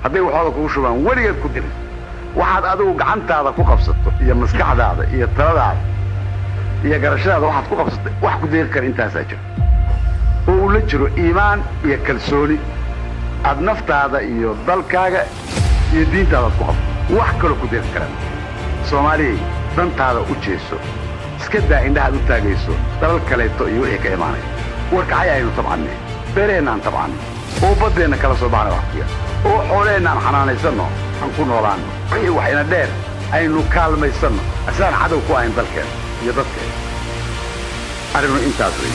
hadday waxooda kugu shubaan weligeed ku dirin waxaad adigu gacantaada ku qabsato iyo maskaxdaada iyo taladaada iyo garashadaada waxaad ku qabsatay wax ku deeqi kara intaasaa jira oo uu la jiro iimaan iyo kalsooni aad naftaada iyo dalkaaga iyo diintaada ku qabto wax kaloo ku deeqi karaan Soomaaliya dantaada u jeeso iska daa indhaha u taagayso dalal kaleeto iyo wixii ka imaanay warka ayaynu tabcanay beereenaan tabcan oo badeena kala soo baxnay waqtiga oo xooleenaan xanaanaysano aan ku noolaano wixii waxayna dheer aynu kaalmaysano asaan cadow ku ahayn dalkeen iyo dadkeen arinu intaas weey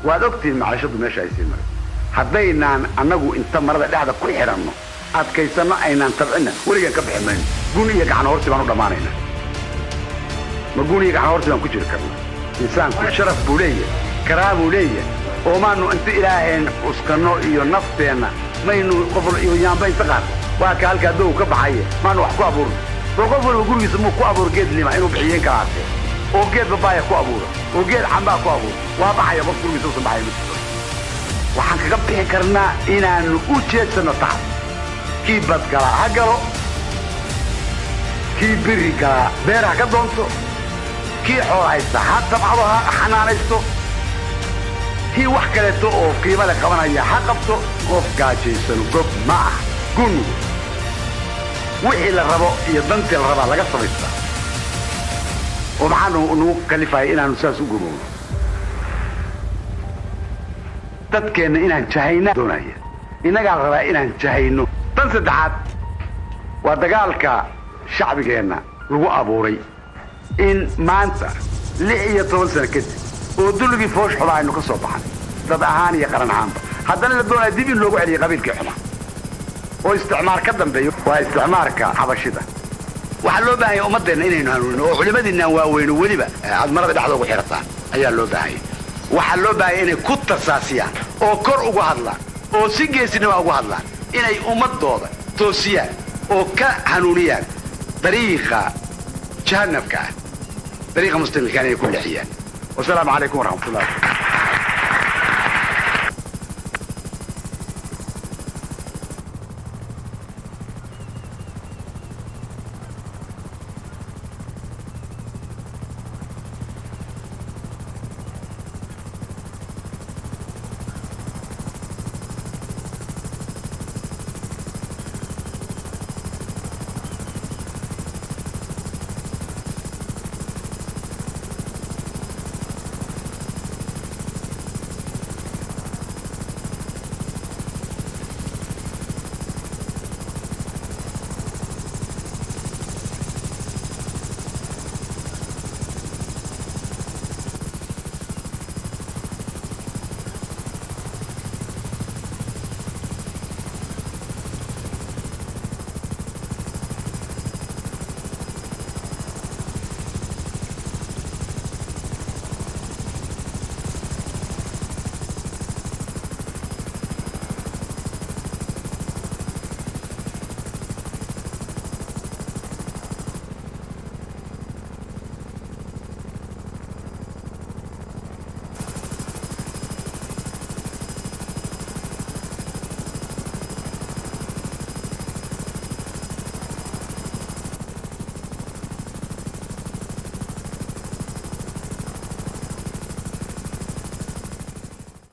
waad ogtiin macashadu meesha ay sii maray haddaynaan annagu inta marada dhexda ku xiranno adkaysano aynaan tabcina weligaan ka bixi mayno gun iyo gacan horsi baan u dhammaanayna ma gun iyo gacan horsi baan ku jiri karna insaanku sharaf buu leeyahay karaam buu leeyahay oo maanu inta ilaaheen uskanno iyo nafteenna maynu qof iyo yaanba inta qaad waa ka halkaa dow ka baxaya maanu wax ku abuurno bal qof walba gurigiisa muu ku abuur geed lima inuu bixiyeen kalaatee oo geed babaaya ku abuuro oo geed cambaa ku abuuro waa baxaya qof gurigiisa usan baxay waxaan kaga bixi karnaa inaanu u jeedsano tacab kii bad galaa ha galo kii biri galaa beer ha ka doonto kii xool haysta ha tabcado ha xanaanaysto kii wax kaleeto oo qiimo leh qabanaya ha qabto qof gaajaysan gob ma ah gun wixii la rabo iyo dantii la rabaa laga samaystaa oo maxaanu nagu kalifaya inaanu saas u gurowno dadkeenna inaan jahayna doonaya innagaa rabaa inaan jahayno tan saddexaad waa dagaalka shacbigeenna lagu abuuray in maanta 16 sano kadib oo dulligii foosh xumaa aynu ka soo baxnay dad ahaan iyo qaran ahaanba haddana la doonaya dib in loogu celiyo qabiilkii xumaa oo isticmaar ka dambeeyo waa isticmaarka xabashida waxaa loo baahan yahay ummadeenna inaynu hanuunino oo culimadiinaan waaweyno weliba aad marada dhexda ugu xirataan ayaa loo baahan yahay waxaa loo baahan inay ku tarsaasiyaan oo kor ugu hadlaan oo si geesinima ugu hadlaan inay ummadooda toosiyaan oo ka hanuuniyaan dariiqa jahannamka ah dariiqa muslimka inay ku leexiyaan wasalaamu calaykum waraxmatullahi